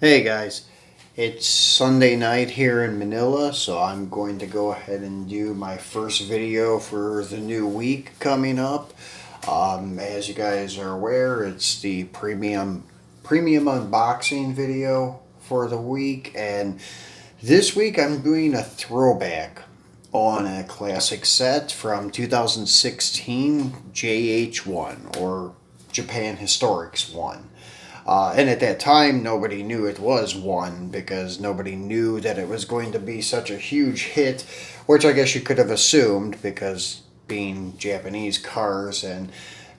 Hey guys, it's Sunday night here in Manila, so I'm going to go ahead and do my first video for the new week coming up. As you guys are aware, it's the premium unboxing video for the week, and this week I'm doing a throwback on a classic set from 2016 JH1 or Japan Historics 1. And at that time, nobody knew it was one because nobody knew that it was going to be such a huge hit, which I guess you could have assumed because being Japanese cars and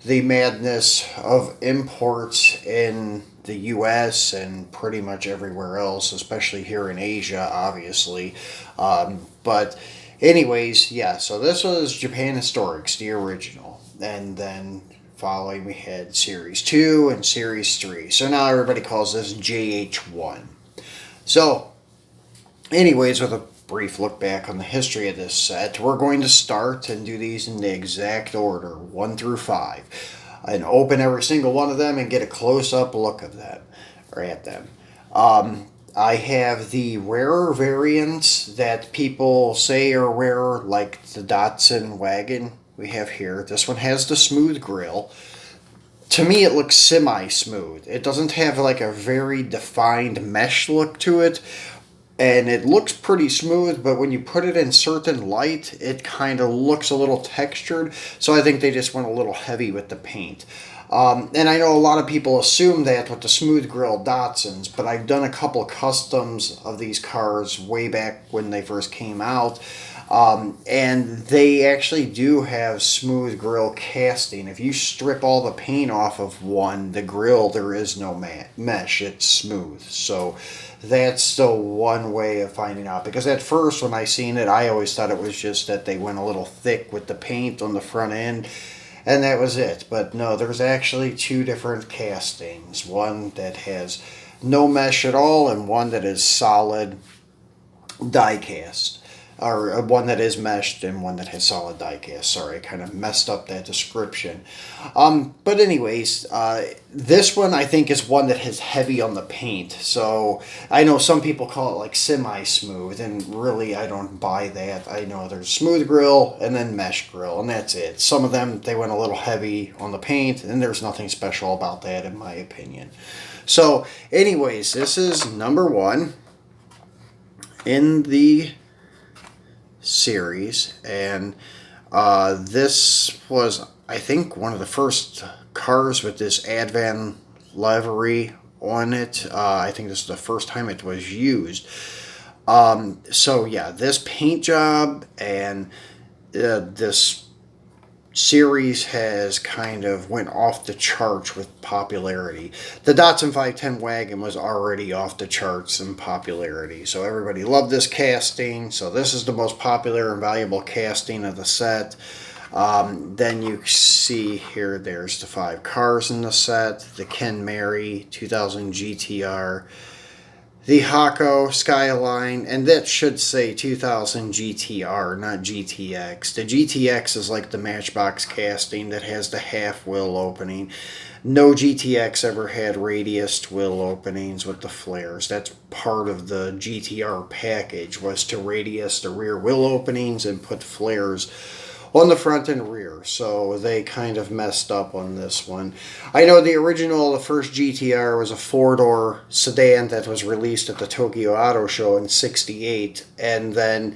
the madness of imports in the US and pretty much everywhere else, especially here in Asia, obviously. But anyways, yeah, so this was Japan Historics, the original. And then following, we had Series 2 and Series 3. So now everybody calls this JH1. So, anyways, with a brief look back on the history of this set, we're going to start and do these in the exact order, 1 through 5. And open every single one of them and get a close-up look of them, or at them. I have the rarer variants that people say are rare, like the Datsun Wagon we have here. This one has the smooth grille. To me, it looks semi-smooth. It doesn't have like a very defined mesh look to it, and it looks pretty smooth, but when you put it in certain light, it kind of looks a little textured, so I think they just went a little heavy with the paint. And I know a lot of people assume that with the smooth grille Datsuns, but I've done a couple customs of these cars way back when they first came out. And they actually do have smooth grille casting. If you strip all the paint off of one, the grille, there is no mesh. It's smooth. So that's the one way of finding out. Because at first when I seen it, I always thought it was just that they went a little thick with the paint on the front end. And that was it. But no, there's actually two different castings. One that has no mesh at all and one that is solid die cast. Or one that is meshed and one that has solid die cast. Sorry, I kind of messed up that description. But anyways, this one I think is one that is heavy on the paint. So I know some people call it like semi-smooth, and really I don't buy that. I know there's smooth grille and then mesh grille, and that's it. Some of them, they went a little heavy on the paint, and there's nothing special about that in my opinion. So anyways, this is number 1 in the series, and this was, I think, one of the first cars with this Advan livery on it. I think this is the first time it was used. So yeah, this paint job and this series has kind of went off the charts with popularity. The Datsun 510 Wagon was already off the charts in popularity, so everybody loved this casting. So this is the most popular and valuable casting of the set. Then you see here, there's the 5 cars in the set. The Ken Mary 2000 GTR, the Hako Skyline, and that should say 2000 GTR, not GTX. The GTX is like the Matchbox casting that has the half wheel opening. No GTX ever had radiused wheel openings with the flares. That's part of the GTR package, was to radius the rear wheel openings and put flares on the front and rear, so they kind of messed up on this one. I know the original, the first GTR, was a 4-door sedan that was released at the Tokyo Auto Show in '68, and then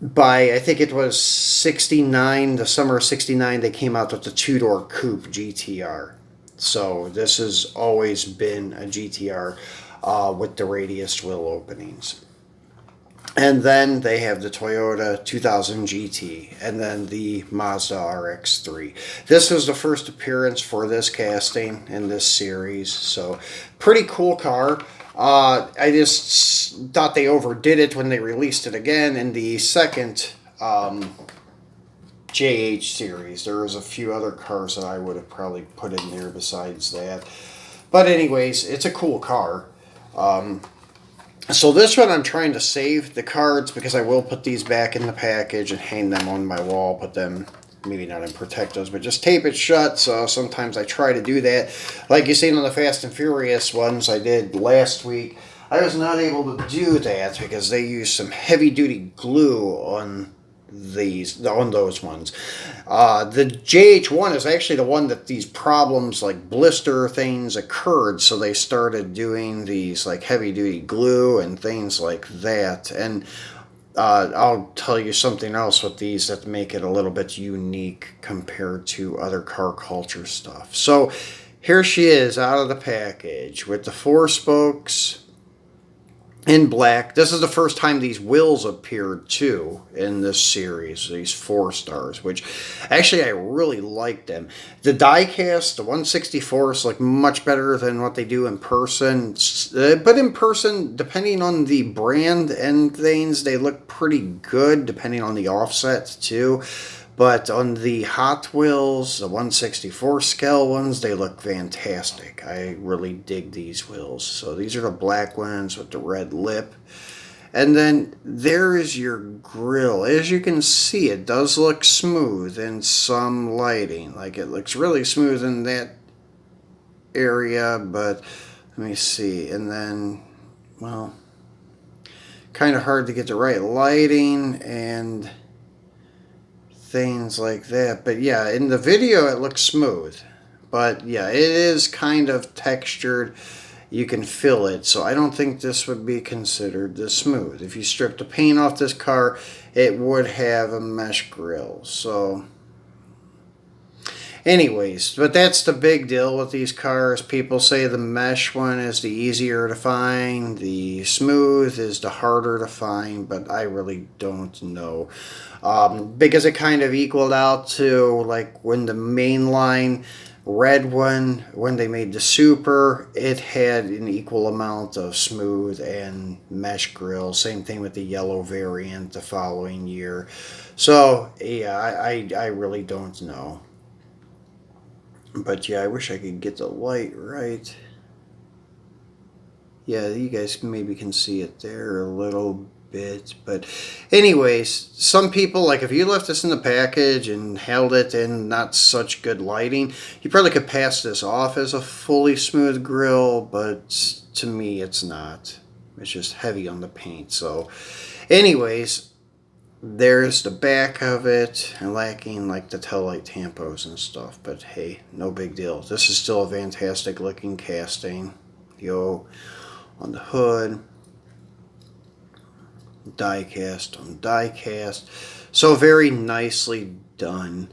by, I think it was '69, the summer of '69, they came out with the 2-door coupe GTR. So this has always been a GTR with the radiused wheel openings. And then they have the Toyota 2000 GT, and then the Mazda RX3. This was the first appearance for this casting in this series, so pretty cool car. I just thought they overdid it when they released it again in the second JH series. There was a few other cars that I would have probably put in there besides that. But anyways, it's a cool car. So this one I'm trying to save the cards because I will put these back in the package and hang them on my wall, put them maybe not in protectives, but just tape it shut. So sometimes I try to do that. Like you seen on the Fast and Furious ones I did last week, I was not able to do that because they use some heavy duty glue on those ones. The JH1 is actually the one that these problems like blister things occurred, so they started doing these like heavy duty glue and things like that. And I'll tell you something else with these that make it a little bit unique compared to other car culture stuff. So here she is out of the package with the 4 spokes in black. This is the first time these wheels appeared too in this series, these 4 stars, which actually I really like them. The die cast, the 164s, look much better than what they do in person. But in person, depending on the brand and things, they look pretty good depending on the offset too. But on the Hot Wheels, the 164 scale ones, they look fantastic. I really dig these wheels. So these are the black ones with the red lip. And then there is your grille. As you can see, it does look smooth in some lighting. Like it looks really smooth in that area, but let me see. And then, well, kind of hard to get the right lighting and things like that. But yeah, in the video it looks smooth, but yeah, it is kind of textured. You can feel it, so I don't think this would be considered the smooth. If you strip the paint off this car, it would have a mesh grille. So anyways, but that's the big deal with these cars. People say the mesh one is the easier to find, the smooth is the harder to find, but I really don't know. Because it kind of equaled out to like when the mainline red one, when they made the Super, it had an equal amount of smooth and mesh grill. Same thing with the yellow variant the following year. So yeah, I really don't know. But yeah, I wish I could get the light right. Yeah, you guys maybe can see it there a little bit. But anyways, some people, like if you left this in the package and held it in not such good lighting, you probably could pass this off as a fully smooth grill, but to me it's not. It's just heavy on the paint. So anyways, there's the back of it, and lacking like the tail light tampos and stuff, but hey, no big deal. This is still a fantastic looking casting. Yo, on the hood, die cast on die cast, so very nicely done.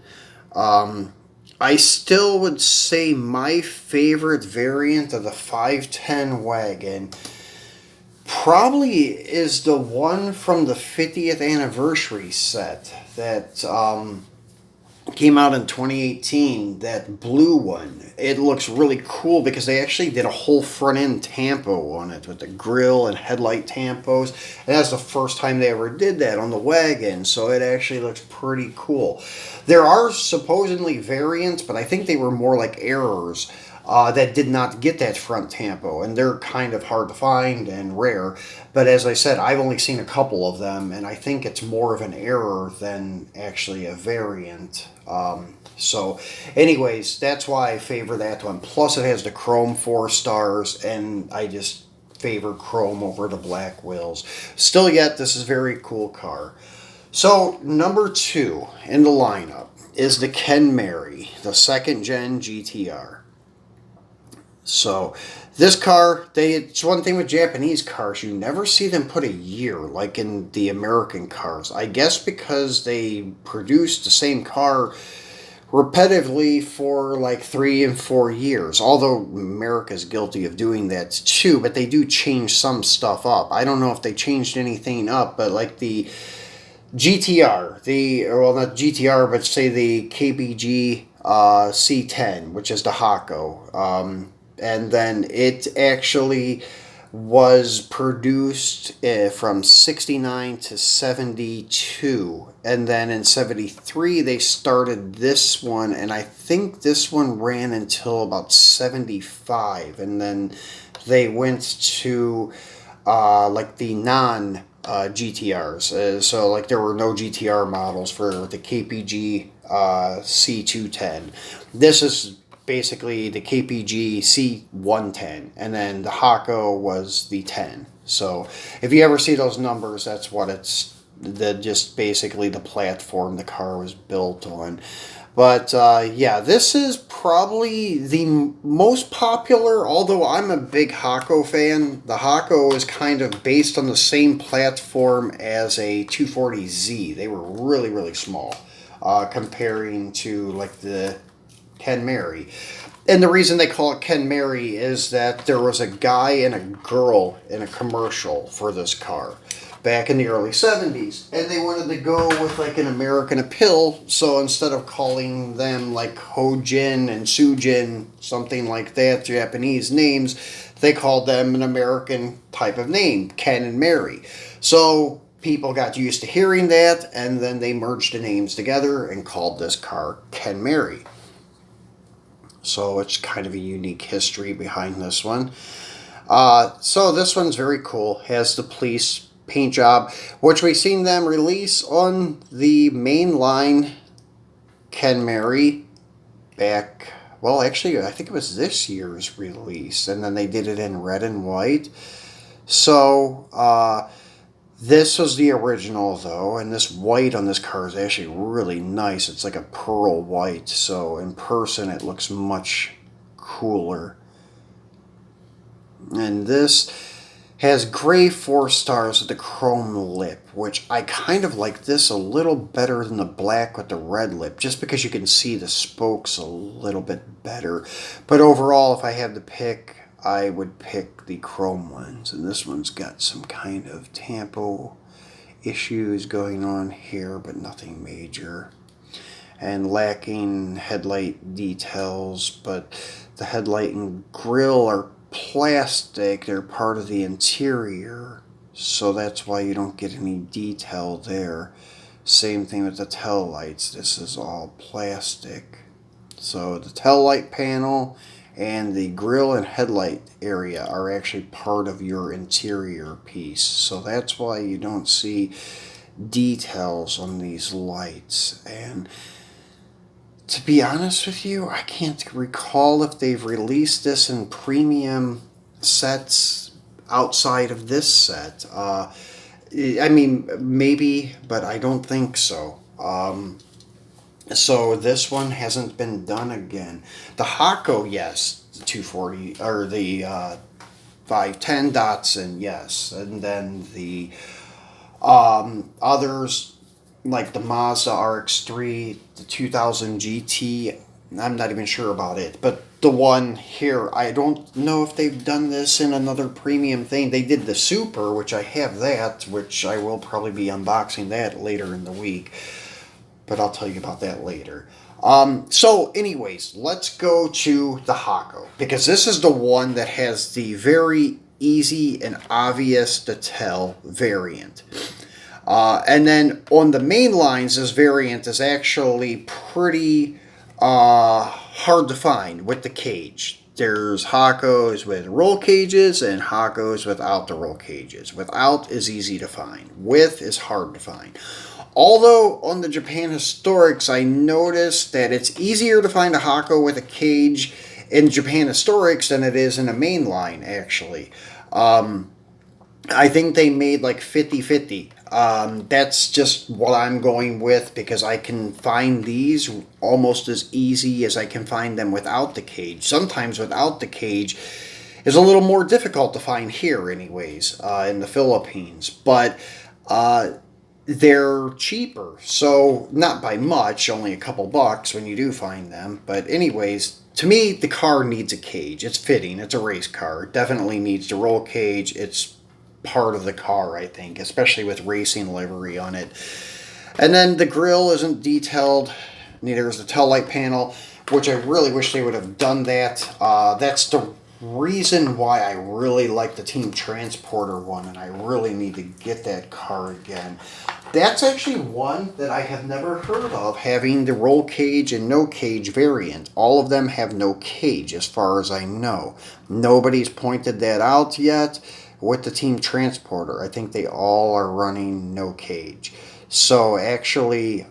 I still would say my favorite variant of the 510 Wagon probably is the one from the 50th anniversary set that came out in 2018, that blue one. It looks really cool because they actually did a whole front end tampo on it with the grill and headlight tampos, and that's the first time they ever did that on the Wagon, so it actually looks pretty cool. There are supposedly variants, but I think they were more like errors that did not get that front tampo, and they're kind of hard to find and rare. But as I said, I've only seen a couple of them, and I think it's more of an error than actually a variant. So anyways, that's why I favor that one. Plus it has the chrome 4 stars, and I just favor chrome over the black wheels. Still yet, this is a very cool car. So number 2 in the lineup is the Ken Mary, the 2nd gen GTR. So this car, it's one thing with Japanese cars, you never see them put a year like in the American cars. I guess because they produce the same car repetitively for like 3 and 4 years. Although America's guilty of doing that too, but they do change some stuff up. I don't know if they changed anything up, but like the GTR, well, not GTR, but say the KBG C10, which is the Hako. And then it actually was produced from 69 to 72. And then in 73, they started this one. And I think this one ran until about 75. And then they went to like the non GTRs. So like there were no GTR models for the KPG C210. This is basically the KPG C110, and then the Hako was the 10. So if you ever see those numbers, that's what it's, just basically the platform the car was built on. But yeah, this is probably the most popular, although I'm a big Hako fan. The Hako is kind of based on the same platform as a 240Z. They were really, really small comparing to like the Ken Mary. And the reason they call it Ken Mary is that there was a guy and a girl in a commercial for this car back in the early 70s, and they wanted to go with like an American appeal, so instead of calling them like Hojin and Sujin, something like that, Japanese names, they called them an American type of name, Ken and Mary. So people got used to hearing that, and then they merged the names together and called this car Ken Mary. So it's kind of a unique history behind this one. So this one's very cool. Has the police paint job, which we've seen them release on the mainline Ken Mary back, well, actually, I think it was this year's release, and then they did it in red and white. So, this was the original, though, and this white on this car is actually really nice. It's like a pearl white, so in person it looks much cooler. And this has gray 4 stars with the chrome lip, which I kind of like this a little better than the black with the red lip, just because you can see the spokes a little bit better. But overall, if I had to pick, I would pick the chrome ones. And this one's got some kind of tampo issues going on here, but nothing major. And lacking headlight details, but the headlight and grille are plastic. They're part of the interior, so that's why you don't get any detail there. Same thing with the tail lights. This is all plastic. So the tail light panel and the grille and headlight area are actually part of your interior piece, so that's why you don't see details on these lights. And to be honest with you, I can't recall if they've released this in premium sets outside of this set. I mean, maybe, but I don't think so. So this one hasn't been done again. The Hako, yes. The 240, or the 510 Datsun, yes. And then the others, like the Mazda RX3, the 2000 GT, I'm not even sure about it. But the one here, I don't know if they've done this in another premium thing. They did the Super, which I have that, which I will probably be unboxing that later in the week. But I'll tell you about that later. So anyways, let's go to the Hako, because this is the one that has the very easy and obvious to tell variant. And then on the main lines, this variant is actually pretty hard to find with the cage. There's Hakos with roll cages and Hakos without the roll cages. Without is easy to find. With is hard to find. Although on the Japan Historics, I noticed that it's easier to find a Hako with a cage in Japan Historics than it is in a mainline, actually. I think they made like 50-50. That's just what I'm going with, because I can find these almost as easy as I can find them without the cage. Sometimes without the cage is a little more difficult to find here anyways, in the Philippines. But they're cheaper, so not by much, only a couple bucks when you do find them. But anyways, to me, the car needs a cage. It's fitting. It's a race car. It definitely needs the roll cage. It's part of the car, I think, especially with racing livery on it. And then the grille isn't detailed. Neither is the tail light panel, which I really wish they would have done that. That's the reason why I really like the Team Transporter one, and I really need to get that car again. That's actually one that I have never heard of, having the roll cage and no cage variant. All of them have no cage as far as I know. Nobody's pointed that out yet with the Team Transporter. I think they all are running no cage. So actually,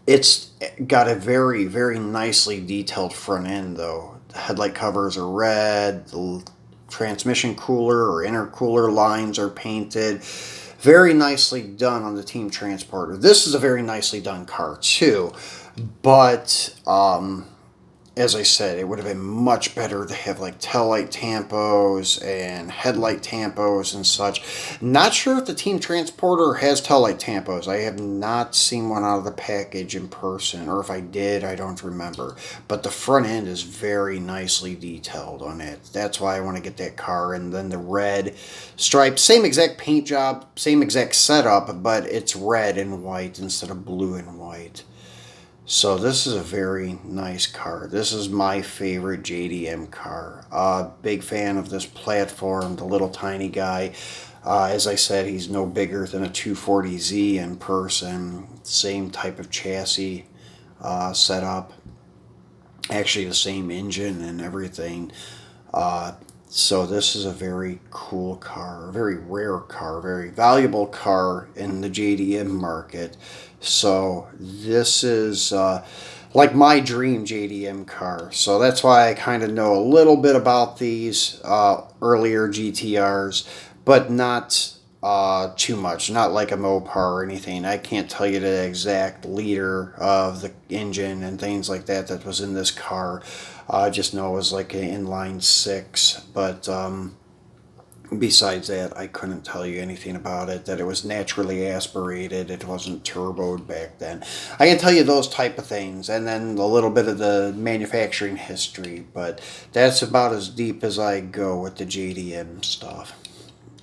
it's got a very, very nicely detailed front end though. The headlight covers are red, the transmission cooler or intercooler lines are painted. Very nicely done on the Team Transporter. This is a very nicely done car too, but as I said, it would have been much better to have like tail light tampos and headlight tampos and such. Not sure if the Team Transporter has tail light tampos. I have not seen one out of the package in person, or if I did, I don't remember. But the front end is very nicely detailed on it. That's why I want to get that car. And then the red stripes, same exact paint job, same exact setup, but it's red and white instead of blue and white. So this is a very nice car. This is my favorite JDM car. Big fan of this platform, the little tiny guy. As I said, he's no bigger than a 240Z in person. Same type of chassis setup. Actually the same engine and everything. So this is a very cool car, a very rare car, very valuable car in the JDM market. So this is like my dream JDM car. So that's why I kind of know a little bit about these earlier GTRs, but not too much. Not like a Mopar or anything. I can't tell you the exact liter of the engine and things like that that was in this car. I just know it was like an inline 6, but besides that, I couldn't tell you anything about it, that it was naturally aspirated, it wasn't turboed back then. I can tell you those type of things, and then a little bit of the manufacturing history, but that's about as deep as I go with the JDM stuff.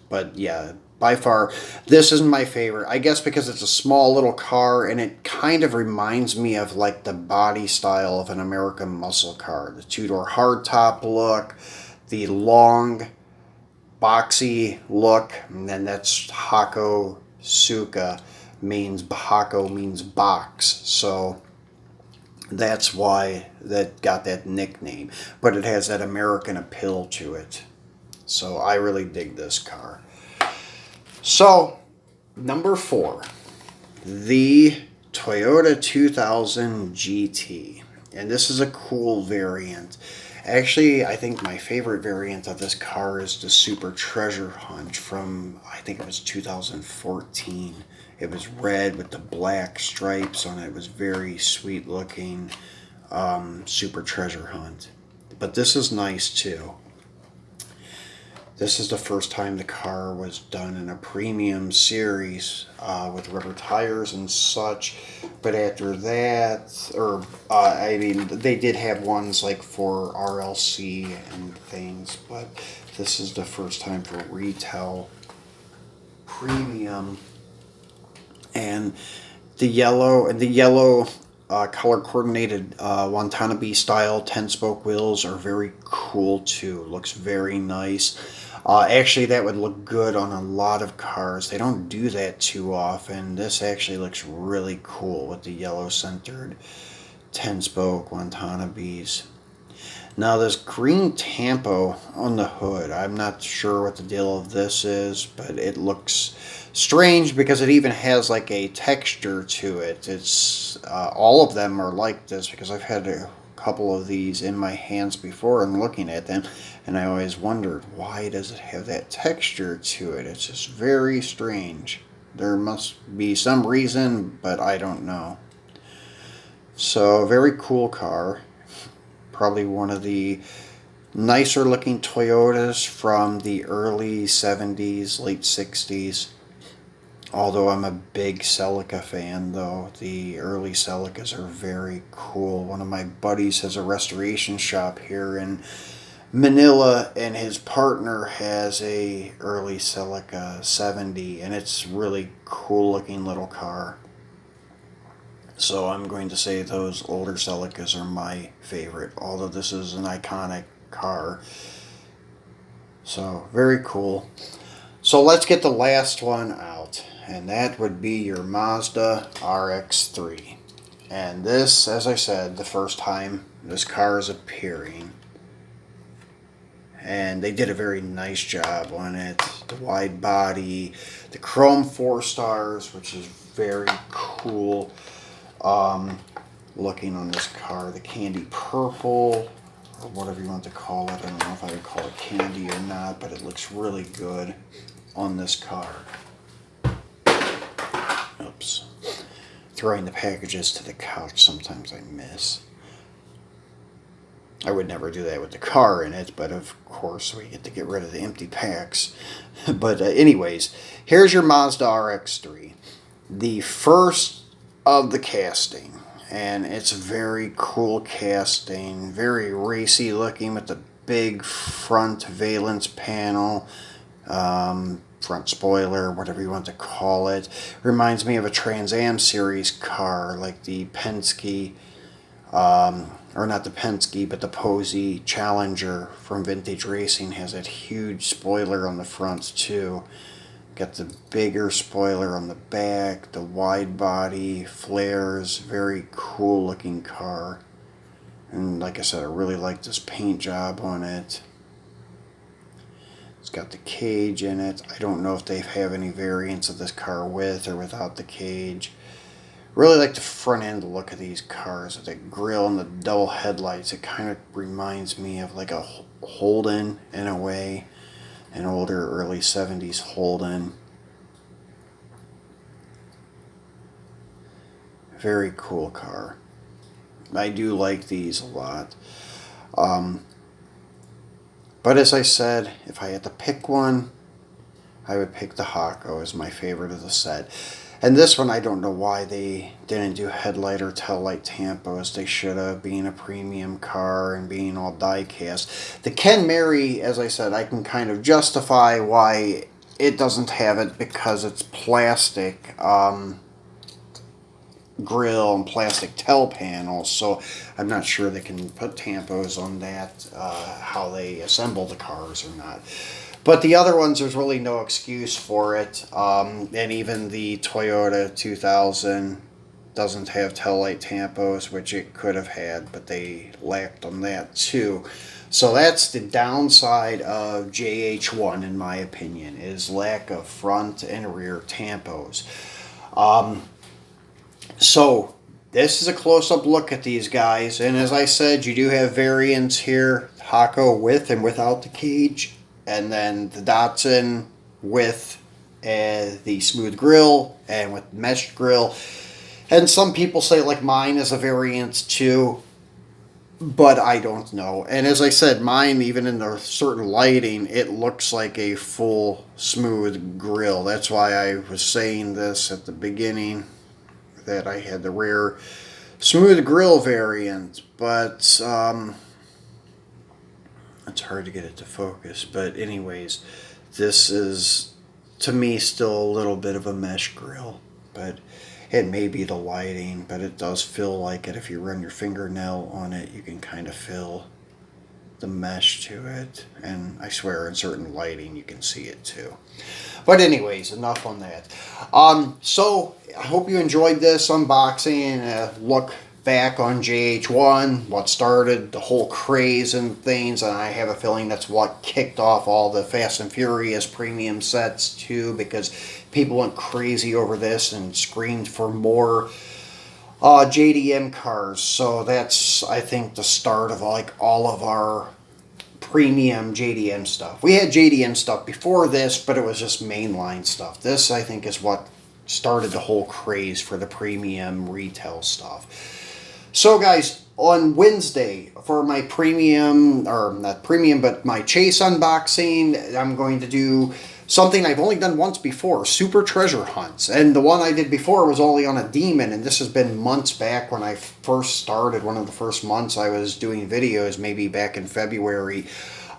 But yeah, by far, this is my favorite. I guess because it's a small little car, and it kind of reminds me of like the body style of an American muscle car. The two-door hardtop look, the long, boxy look, and then that's hakosuka, Hako means box. So that's why that got that nickname. But it has that American appeal to it. So I really dig this car. So, number 4, the Toyota 2000 GT. And this is a cool variant. Actually, I think my favorite variant of this car is the Super Treasure Hunt from, I think it was 2014. It was red with the black stripes on it. It was very sweet looking Super Treasure Hunt. But this is nice too. This is the first time the car was done in a premium series with rubber tires and such. But after that, I mean, they did have ones like for RLC and things, but this is the first time for retail premium. And the yellow color coordinated Watanabe style 10-spoke wheels are very cool too. Looks very nice. Actually, that would look good on a lot of cars. They don't do that too often. This actually looks really cool with the yellow centered 10-spoke Watanabes. Now this green tampo on the hood, I'm not sure what the deal of this is, but it looks strange because it even has like a texture to it. It's all of them are like this because I've had a couple of these in my hands before and looking at them, and I always wondered, why does it have that texture to it? It's just very strange. There must be some reason, but I don't know. So, very cool car. Probably one of the nicer looking Toyotas from the early 70s, late 60s. Although I'm a big Celica fan, though. The early Celicas are very cool. One of my buddies has a restoration shop here in Manila, and his partner has a early Celica 70, and it's really cool looking little car. So I'm going to say those older Celicas are my favorite, although this is an iconic car. So, very cool. So let's get the last one out. and that would be your Mazda RX3. And this, as I said, the first time this car is appearing, and they did a very nice job on it. The wide body, the chrome 4 stars, which is very cool looking on this car. The candy purple, or whatever you want to call it. I don't know if I would call it candy or not, but it looks really good on this car. Oops. Throwing the packages to the couch, sometimes I miss. I would never do that with the car in it, but of course we get to get rid of the empty packs. But anyways, here's your Mazda RX3. The first of the casting. And it's very cool casting. Very racy looking with the big front valence panel. Front spoiler, whatever you want to call it. Reminds me of a Trans Am series car, like the Penske, or not the Penske, but the Posey Challenger from Vintage Racing has that huge spoiler on the front too. Got the bigger spoiler on the back, the wide body, flares, very cool looking car. And like I said, I really like this paint job on it. It's got the cage in it. I don't know if they have any variants of this car with or without the cage. Really like the front end look of these cars with the grill and the double headlights. It kind of reminds me of like a Holden in a way. An older early 70s Holden. Very cool car. I do like these a lot. But as I said, if I had to pick one, I would pick the Hako as my favorite of the set. And this one, I don't know why they didn't do headlight or tail light tampos. They should have, being a premium car and being all die-cast. The Ken Mary, as I said, I can kind of justify why it doesn't have it, because it's plastic grill and plastic tail panels, so I'm not sure they can put tampos on that, how they assemble the cars or not. But the other ones, there's really no excuse for it. And even the Toyota 2000 doesn't have tail light tampos, which it could have had, but they lacked on that too. So that's the downside of JH1, in my opinion, is lack of front and rear tampos. So this is a close-up look at these guys, and as I said, you do have variants here, Hako with and without the cage, and then the Datsun with the smooth grill and with mesh grill. And some people say like mine is a variant too, but I don't know. And as I said, mine, even in the certain lighting, it looks like a full smooth grill. That's why I was saying this at the beginning, that I had the rare smooth grill variant, but it's hard to get it to focus. But anyways, this is, to me, still a little bit of a mesh grill, but it may be the lighting, but it does feel like it. If you run your fingernail on it, you can kind of feel the mesh to it, and I swear in certain lighting you can see it too. But anyways, enough on that. So I hope you enjoyed this unboxing and a look back on JH1, what started the whole craze and things, and I have a feeling that's what kicked off all the Fast and Furious premium sets too, because people went crazy over this and screamed for more JDM cars. So that's, I think, the start of like all of our premium JDM stuff. We had JDM stuff before this, but it was just mainline stuff. This, I think, is what started the whole craze for the premium retail stuff. So guys, on Wednesday for my premium, or not premium, but my Chase unboxing, I'm going to do something I've only done once before, super treasure hunts. And the one I did before was only on a Demon, and this has been months back when I first started. One of the first months I was doing videos, maybe back in February.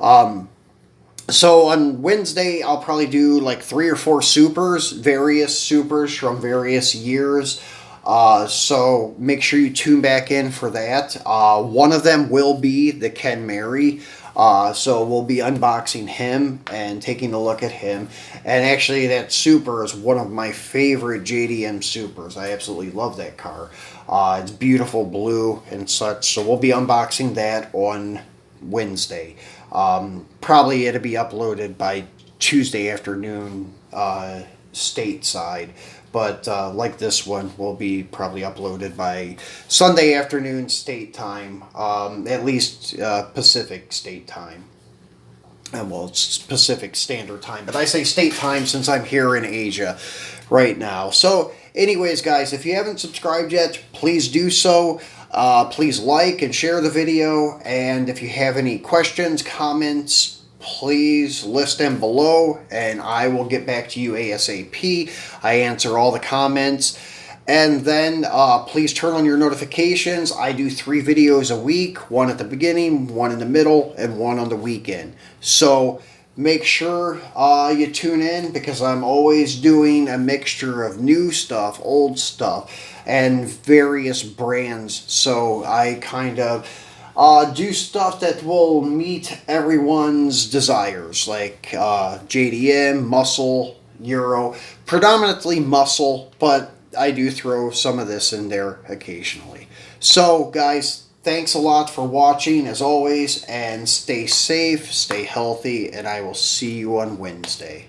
So on Wednesday, I'll probably do like 3 or 4 supers, various supers from various years. So make sure you tune back in for that. One of them will be the Ken Mary. So we'll be unboxing him and taking a look at him. And actually, that Super is one of my favorite JDM Supers. I absolutely love that car. It's beautiful blue and such. So we'll be unboxing that on Wednesday. Probably it'll be uploaded by Tuesday afternoon stateside. But like this one will be probably uploaded by Sunday afternoon state time, at least Pacific state time. Well, it's Pacific Standard Time, but I say state time since I'm here in Asia right now. So anyways, guys, if you haven't subscribed yet, please do so. Please like and share the video, and if you have any questions, comments, please list them below and I will get back to you ASAP. I answer all the comments. And then please turn on your notifications. I do 3 videos a week, one at the beginning, one in the middle, and one on the weekend. So make sure you tune in, because I'm always doing a mixture of new stuff, old stuff, and various brands. So I kind of do stuff that will meet everyone's desires, like JDM, muscle, Euro, predominantly muscle, but I do throw some of this in there occasionally. So guys, thanks a lot for watching as always, and stay safe, stay healthy, and I will see you on Wednesday.